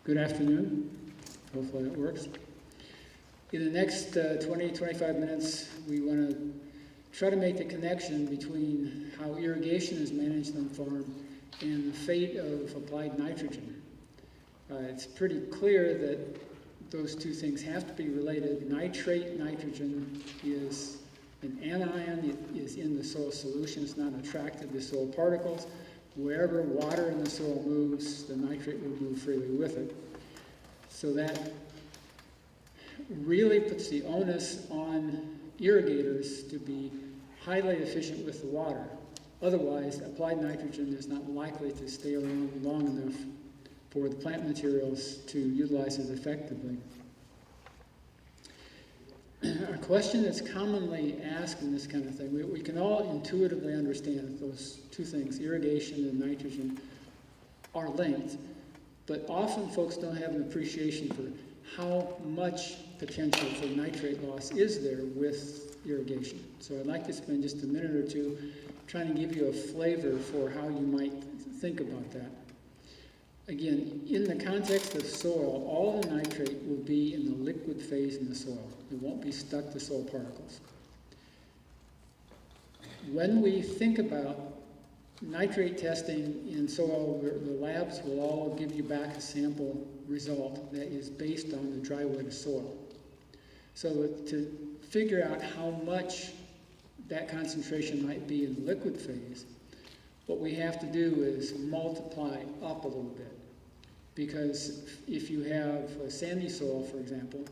Good afternoon. Hopefully that works. In the next 20-25 minutes, we want to try to make the connection between how irrigation is managed on the farm and the fate of applied nitrogen. It's pretty clear that those two things have to be related. Nitrate nitrogen is an anion. It is in the soil solution. It's not attracted to soil particles. Wherever water in the soil moves, the nitrate will move freely with it. So that really puts the onus on irrigators to be highly efficient with the water. Otherwise, applied nitrogen is not likely to stay around long enough for the plant materials to utilize it effectively. A question that's commonly asked in this kind of thing, we can all intuitively understand that those two things, irrigation and nitrogen, are linked, but often folks don't have an appreciation for how much potential for nitrate loss is there with irrigation. So I'd like to spend just a minute or two trying to give you a flavor for how you might think about that. Again, in the context of soil, all the nitrate will be in the liquid phase in the soil. It won't be stuck to soil particles. When we think about nitrate testing in soil, the labs will all give you back a sample result that is based on the dry wet soil. So to figure out how much that concentration might be in the liquid phase, what we have to do is multiply up a little bit. Because if you have a sandy soil, for example,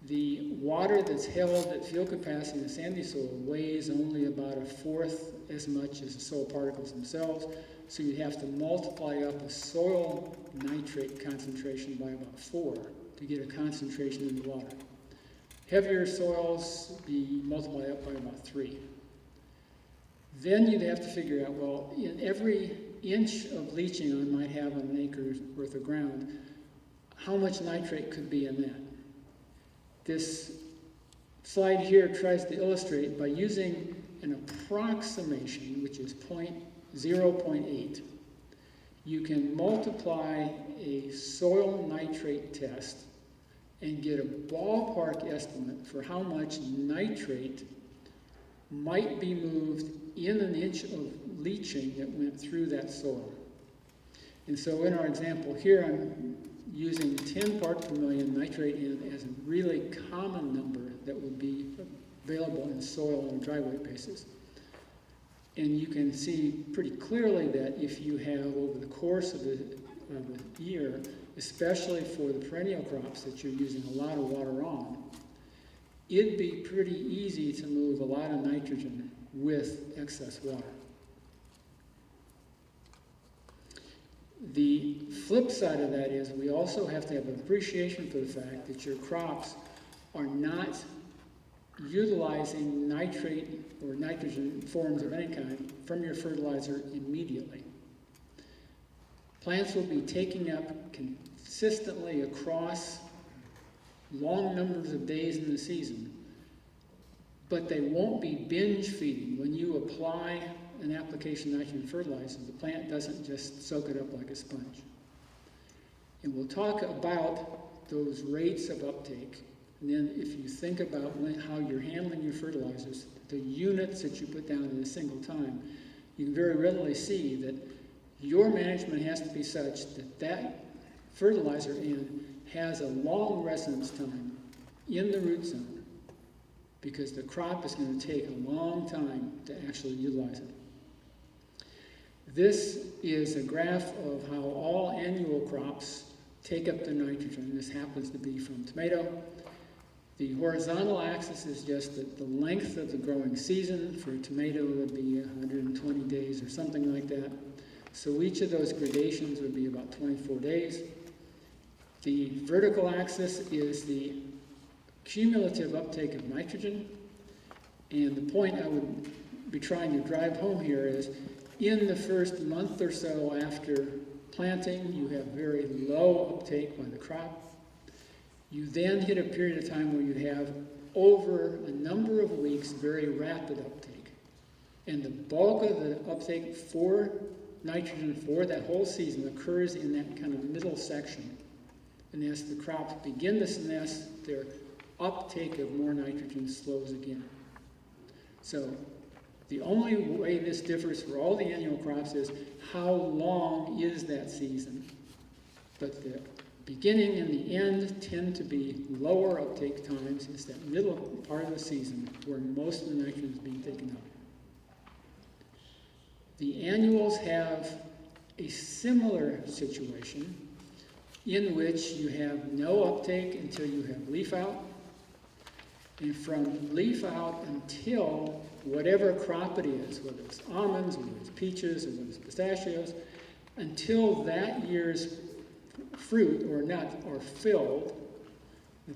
the water that's held at field capacity in the sandy soil weighs only about 1/4 as much as the soil particles themselves. So you have to multiply up a soil nitrate concentration by about 4 to get a concentration in the water. Heavier soils, you multiply up by about 3. Then you'd have to figure out, well, in every inch of leaching I might have on an acre's worth of ground, how much nitrate could be in that? This slide here tries to illustrate by using an approximation, which is 0.8. You can multiply a soil nitrate test and get a ballpark estimate for how much nitrate might be moved in an inch of leaching that went through that soil. And so in our example here, I'm using 10 part per million nitrate as a really common number that would be available in soil on a dry weight basis. And you can see pretty clearly that if you have, over the course of the year, especially for the perennial crops that you're using a lot of water on, it'd be pretty easy to move a lot of nitrogen with excess water. The flip side of that is we also have to have an appreciation for the fact that your crops are not utilizing nitrate or nitrogen forms of any kind from your fertilizer immediately. Plants will be taking up consistently across long numbers of days in the season, but they won't be binge feeding. When you apply an application of nitrogen fertilizer, the plant doesn't just soak it up like a sponge. And we'll talk about those rates of uptake. And then if you think about how you're handling your fertilizers, the units that you put down at a single time, you can very readily see that your management has to be such that that fertilizer has a long residence time in the root zone, because the crop is going to take a long time to actually utilize it. This is a graph of how all annual crops take up the nitrogen. This happens to be from tomato. The horizontal axis is just the length of the growing season. For a tomato, it would be 120 days or something like that. So each of those gradations would be about 24 days. The vertical axis is the cumulative uptake of nitrogen. And the point I would be trying to drive home here is, in the first month or so after planting, you have very low uptake by the crop. You then hit a period of time where you have, over a number of weeks, very rapid uptake. And the bulk of the uptake for nitrogen for that whole season occurs in that kind of middle section. And as the crops begin to senesce, their uptake of more nitrogen slows again. So the only way this differs for all the annual crops is how long is that season. But the beginning and the end tend to be lower uptake times. It's that middle part of the season where most of the nitrogen is being taken up. The annuals have a similar situation in which you have no uptake until you have leaf out. And from leaf out until whatever crop it is, whether it's almonds, whether it's peaches, or whether it's pistachios, until that year's fruit or nut are filled,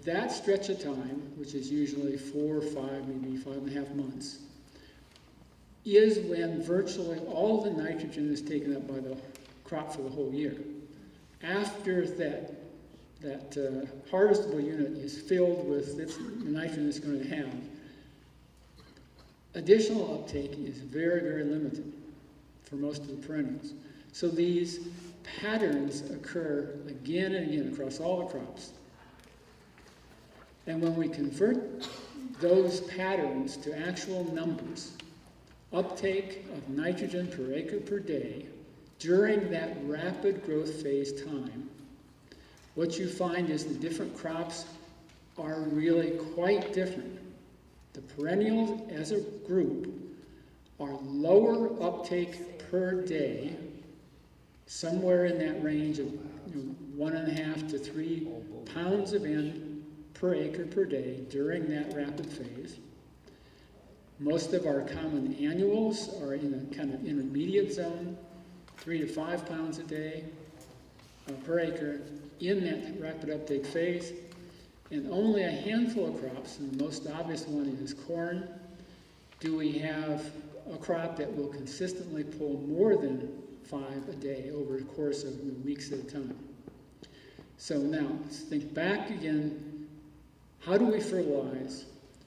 that stretch of time, which is usually 4, 5, maybe 5.5 months, is when virtually all the nitrogen is taken up by the crop for the whole year. After that harvestable unit is filled with the nitrogen it's going to have, additional uptake is very, very limited for most of the perennials. So these patterns occur again and again across all the crops. And when we convert those patterns to actual numbers, uptake of nitrogen per acre per day during that rapid growth phase time, what you find is the different crops are really quite different. The perennials as a group are lower uptake per day, somewhere in that range of 1.5 to 3 pounds of N per acre per day during that rapid phase. Most of our common annuals are in a kind of intermediate zone, 3 to 5 pounds a day per acre in that rapid uptake phase. And only a handful of crops, and the most obvious one is corn, do we have a crop that will consistently pull more than 5 a day over the course of weeks at a time. So now, let's think back again. How do we fertilize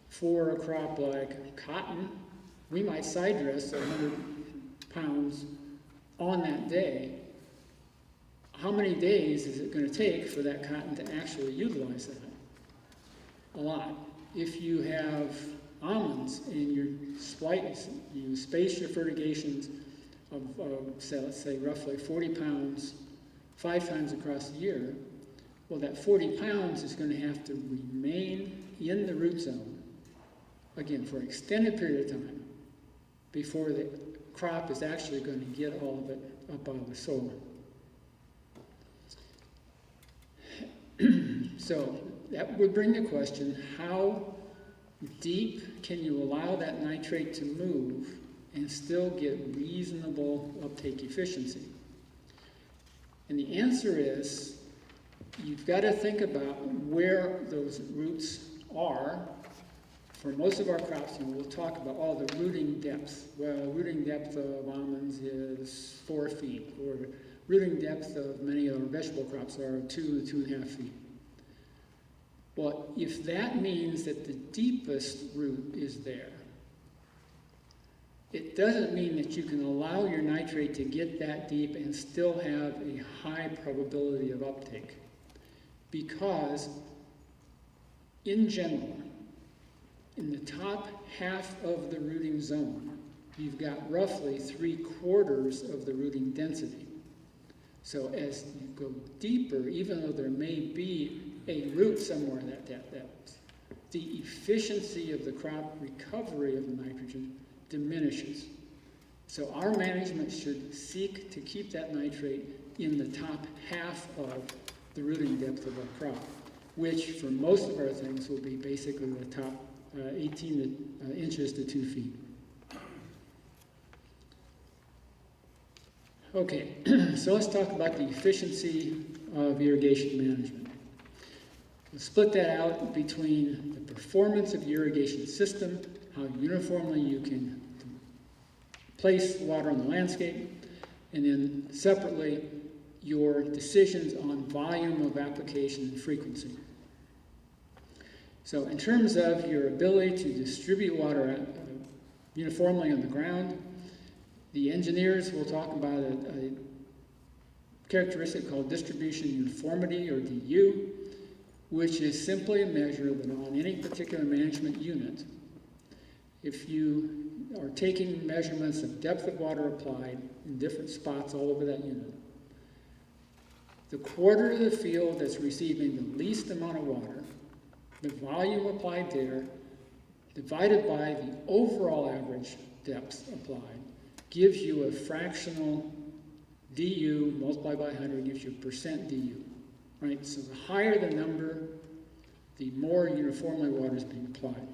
for a crop like cotton? We might side dress 100 pounds on that day. How many days is it going to take for that cotton to actually utilize that? A lot. If you have almonds and you space your fertigations of, let's say, roughly 40 pounds 5 times across the year, well, that 40 pounds is going to have to remain in the root zone, again, for an extended period of time before the crop is actually going to get all of it up out of the soil. So that would bring the question, how deep can you allow that nitrate to move and still get reasonable uptake efficiency? And the answer is, you've got to think about where those roots are. For most of our crops, and we'll talk about all the rooting depth. Well, rooting depth of almonds is 4 feet, or rooting depth of many of our vegetable crops are 2 to 2.5 feet. Well, if that means that the deepest root is there, it doesn't mean that you can allow your nitrate to get that deep and still have a high probability of uptake. Because, in general, in the top half of the rooting zone, you've got roughly 3/4 of the rooting density. So as you go deeper, even though there may be a root somewhere in that depth, the efficiency of the crop recovery of the nitrogen diminishes. So our management should seek to keep that nitrate in the top half of the rooting depth of our crop, which for most of our things will be basically the top 18 inches to 2 feet. Okay, so let's talk about the efficiency of irrigation management. We'll split that out between the performance of the irrigation system, how uniformly you can place water on the landscape, and then separately, your decisions on volume of application and frequency. So in terms of your ability to distribute water uniformly on the ground, the engineers will talk about a characteristic called distribution uniformity, or DU, which is simply a measure that on any particular management unit, if you are taking measurements of depth of water applied in different spots all over that unit, the quarter of the field that's receiving the least amount of water, the volume applied there, divided by the overall average depth applied, gives you a fractional DU multiplied by 100 gives you a percent DU, right? So the higher the number, the more uniformly water is being applied.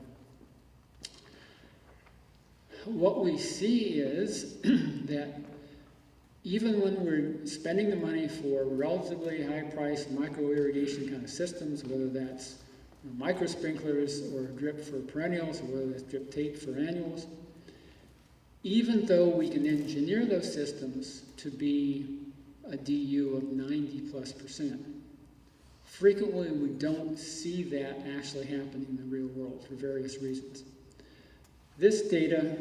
What we see is that even when we're spending the money for relatively high-priced micro-irrigation kind of systems, whether that's micro sprinklers or drip for perennials, or whether that's drip tape for annuals, even though we can engineer those systems to be a DU of 90+%, frequently we don't see that actually happening in the real world for various reasons. This data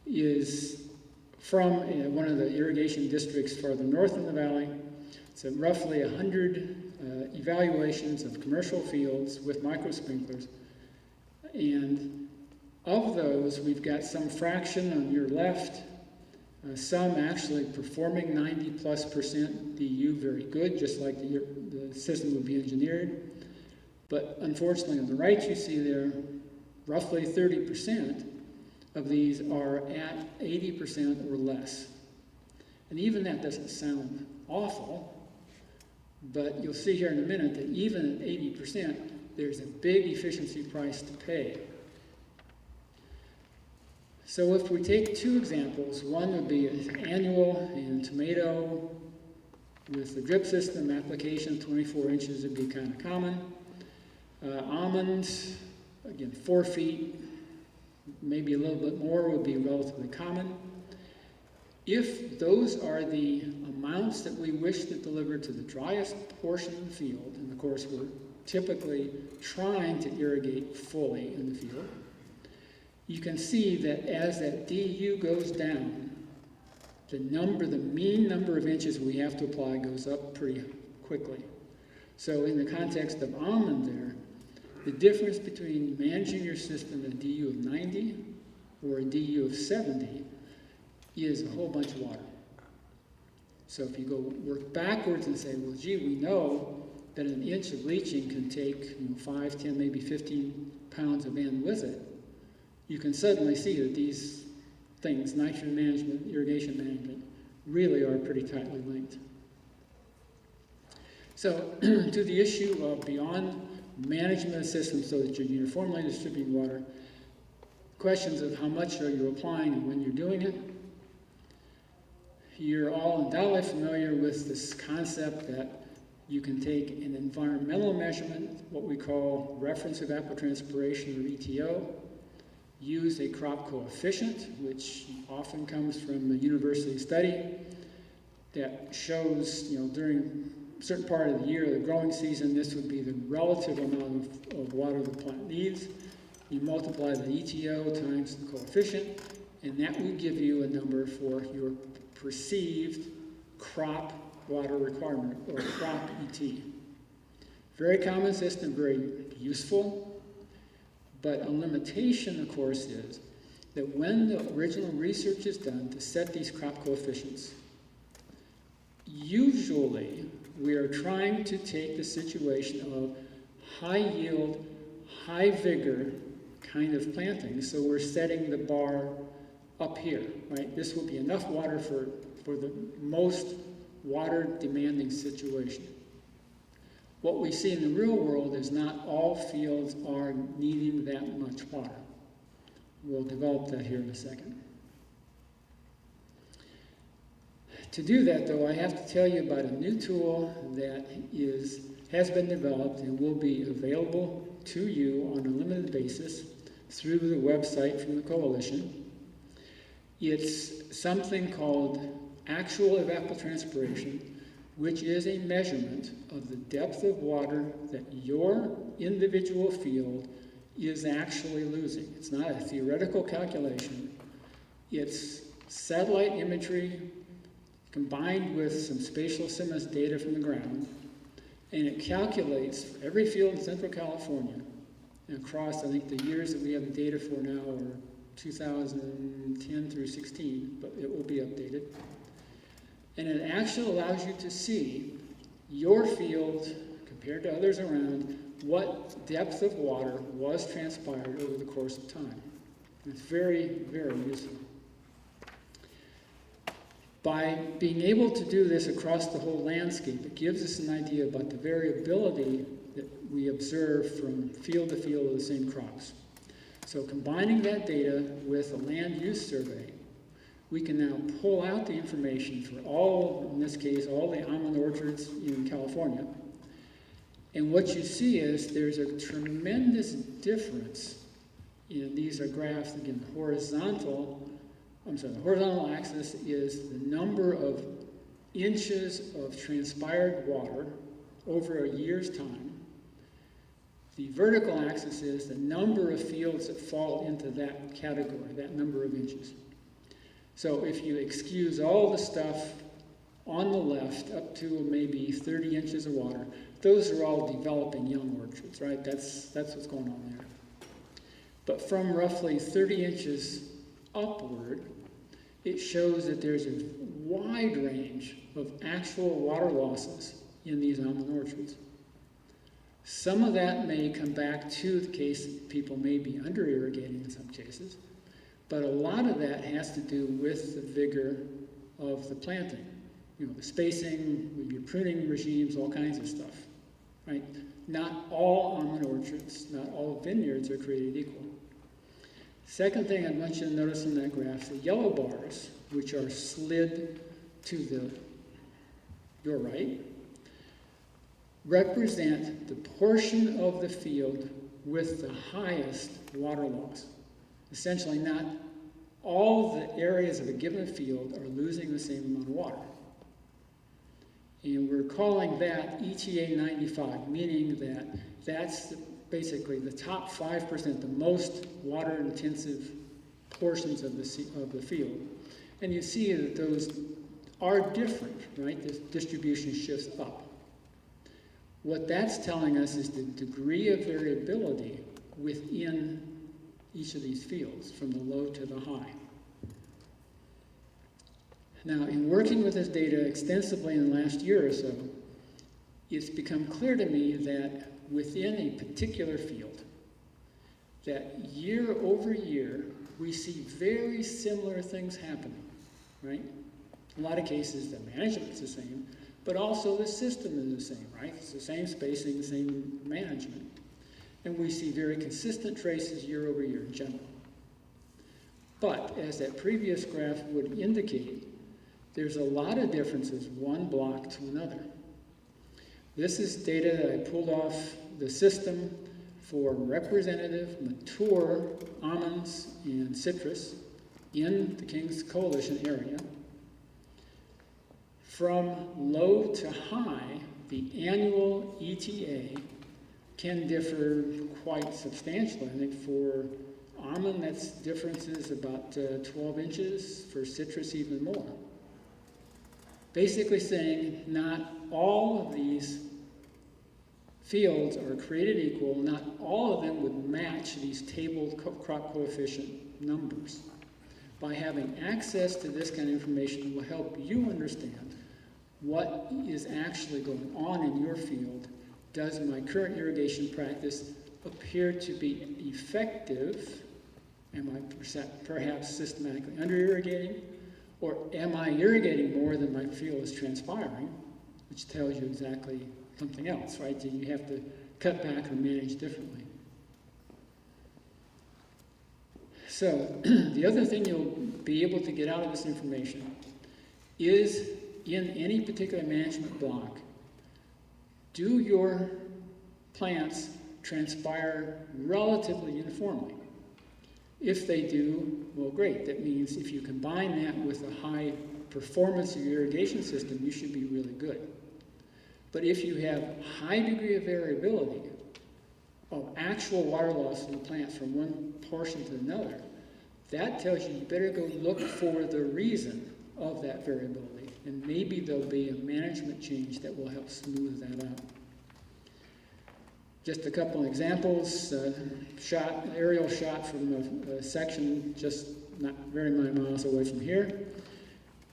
is from one of the irrigation districts farther north in the valley. It's roughly 100 evaluations of commercial fields with micro sprinklers. And of those, we've got some fraction on your left, some actually performing 90+% DU very good, just like the system would be engineered. But unfortunately, on the right you see there, roughly 30% of these are at 80% or less. And even that doesn't sound awful, but you'll see here in a minute that even at 80%, there's a big efficiency price to pay. So if we take two examples, one would be an annual in tomato with the drip system application, 24 inches would be kind of common. Almonds, again, 4 feet, maybe a little bit more would be relatively common. If those are the amounts that we wish to deliver to the driest portion of the field, and of course we're typically trying to irrigate fully in the field, you can see that as that DU goes down, the mean number of inches we have to apply goes up pretty quickly. So in the context of almond there, the difference between managing your system at a DU of 90 or a DU of 70 is a whole bunch of water. So if you go work backwards and say, well, gee, we know that an inch of leaching can take 5, 10, maybe 15 pounds of N with it, you can suddenly see that these things, nitrogen management, irrigation management, really are pretty tightly linked. So to the issue of beyond management of systems so that you're uniformly distributing water, questions of how much are you applying and when you're doing it. You're all undoubtedly familiar with this concept that you can take an environmental measurement, what we call reference evapotranspiration, or ETO, use a crop coefficient, which often comes from a university study that shows, during a certain part of the year, the growing season, this would be the relative amount of water the plant needs. You multiply the ETO times the coefficient, and that will give you a number for your perceived crop water requirement, or crop ET. Very common system, very useful. But a limitation, of course, is that when the original research is done to set these crop coefficients, usually we are trying to take the situation of high yield, high vigor kind of planting. So we're setting the bar up here, right? This will be enough water for the most water demanding situation. What we see in the real world is not all fields are needing that much water. We'll develop that here in a second. To do that, though, I have to tell you about a new tool that has been developed and will be available to you on a limited basis through the website from the Coalition. It's something called actual evapotranspiration, which is a measurement of the depth of water that your individual field is actually losing. It's not a theoretical calculation. It's satellite imagery combined with some spatial SIMS data from the ground, and it calculates for every field in Central California, and across, I think the years that we have the data for now are 2010 through 16, but it will be updated. And it actually allows you to see your field compared to others around, what depth of water was transpired over the course of time. It's very, very useful. By being able to do this across the whole landscape, it gives us an idea about the variability that we observe from field to field of the same crops. So combining that data with a land use survey, we can now pull out the information for all, in this case, all the almond orchards in California. And what you see is there's a tremendous difference. These are graphs, again, the horizontal axis is the number of inches of transpired water over a year's time. The vertical axis is the number of fields that fall into that category, that number of inches. So if you excuse all the stuff on the left up to maybe 30 inches of water, those are all developing young orchards, right? That's what's going on there. But from roughly 30 inches upward, it shows that there's a wide range of actual water losses in these almond orchards. Some of that may come back to the case that people may be under-irrigating in some cases, but a lot of that has to do with the vigor of the planting. The spacing, with your pruning regimes, all kinds of stuff, right? Not all almond orchards, not all vineyards are created equal. Second thing I want you to notice in that graph, the yellow bars, which are slid to your right, represent the portion of the field with the highest water loss. Essentially, not all the areas of a given field are losing the same amount of water. And we're calling that ETA 95, meaning that that's basically the top 5%, the most water-intensive portions of the field. And you see that those are different, right? This distribution shifts up. What that's telling us is the degree of variability within each of these fields, from the low to the high. Now, in working with this data extensively in the last year or so, it's become clear to me that within a particular field, that year over year, we see very similar things happening, right? In a lot of cases, the management's the same, but also the system is the same, right? It's the same spacing, the same management. And we see very consistent traces year over year in general. But as that previous graph would indicate, there's a lot of differences one block to another. This is data that I pulled off the system for representative mature almonds and citrus in the King's Coalition area. From low to high, the annual ETA can differ quite substantially. I think for almond, that's differences about 12 inches, for citrus even more. Basically saying not all of these fields are created equal, not all of them would match these tabled crop coefficient numbers. By having access to this kind of information will help you understand what is actually going on in your field. Does my current irrigation practice appear to be effective? Am I perhaps systematically under-irrigating? Or am I irrigating more than my field is transpiring, which tells you exactly something else, right? So you have to cut back or manage differently. So the other thing you'll be able to get out of this information is, in any particular management block, do your plants transpire relatively uniformly? If they do, well, great. That means if you combine that with the high performance of your irrigation system, you should be really good. But if you have a high degree of variability of actual water loss in the plants from one portion to another, that tells you you better go look for the reason of that variability. And maybe there'll be a management change that will help smooth that out. Just a couple of examples. Aerial shot from a section just not very many miles away from here.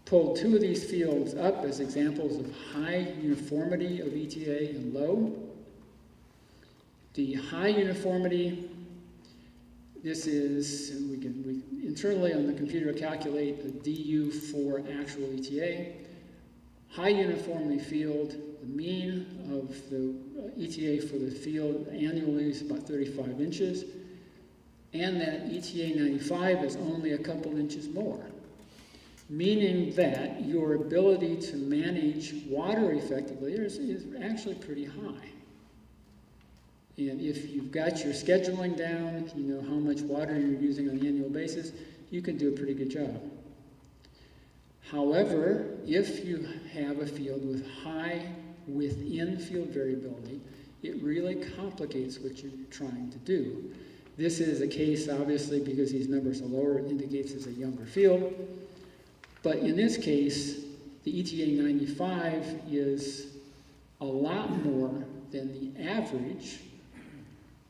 Pulled two of these fields up as examples of high uniformity of ETA and low. The high uniformity, this is, we internally on the computer calculate the DU for actual ETA. High uniformity field, the mean of the ETA for the field annually is about 35 inches, and that ETA 95 is only a couple inches more, meaning that your ability to manage water effectively is actually pretty high. And if you've got your scheduling down, you know how much water you're using on an annual basis, you can do a pretty good job. However, if you have a field with high within-field variability, it really complicates what you're trying to do. This is a case, obviously, because these numbers are lower, it indicates it's a younger field. But in this case, the ETA 95 is a lot more than the average,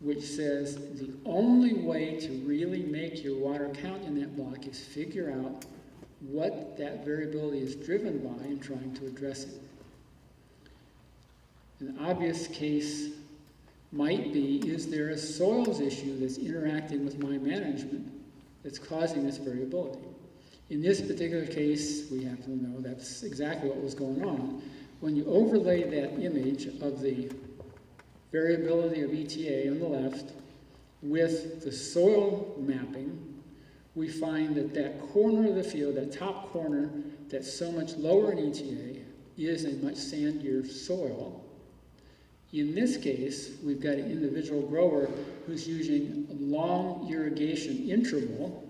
which says the only way to really make your water count in that block is figure out what that variability is driven by and trying to address it. An obvious case might be, is there a soils issue that's interacting with my management that's causing this variability? In this particular case, we have to know that's exactly what was going on. When you overlay that image of the variability of ETA on the left with the soil mapping, we find that that corner of the field, that top corner that's so much lower in ETA, is a much sandier soil. In this case, we've got an individual grower who's using a long irrigation interval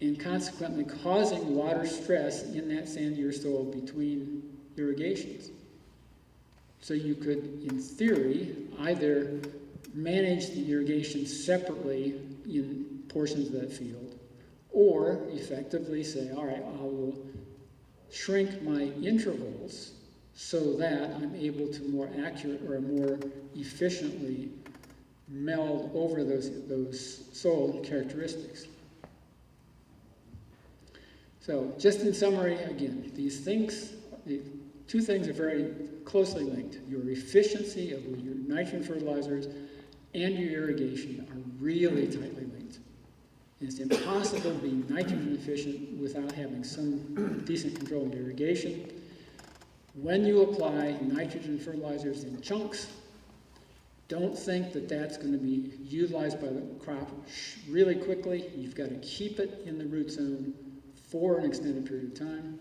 and consequently causing water stress in that sandier soil between irrigations. So you could, in theory, either manage the irrigation separately in portions of that field, or effectively say, all right, I will shrink my intervals so that I'm able to more accurate or more efficiently meld over those soil characteristics. So just in summary, again, these things, the two things are very closely linked. Your efficiency of your nitrogen fertilizers and your irrigation are really tightly linked. And it's impossible to be nitrogen efficient without having some decent control of irrigation. When you apply nitrogen fertilizers in chunks, don't think that that's going to be utilized by the crop really quickly. You've got to keep it in the root zone for an extended period of time.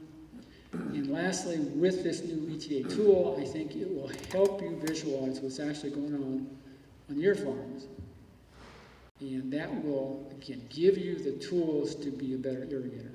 And lastly, with this new ETA tool, I think it will help you visualize what's actually going on your farms. And that will, again, give you the tools to be a better irrigator.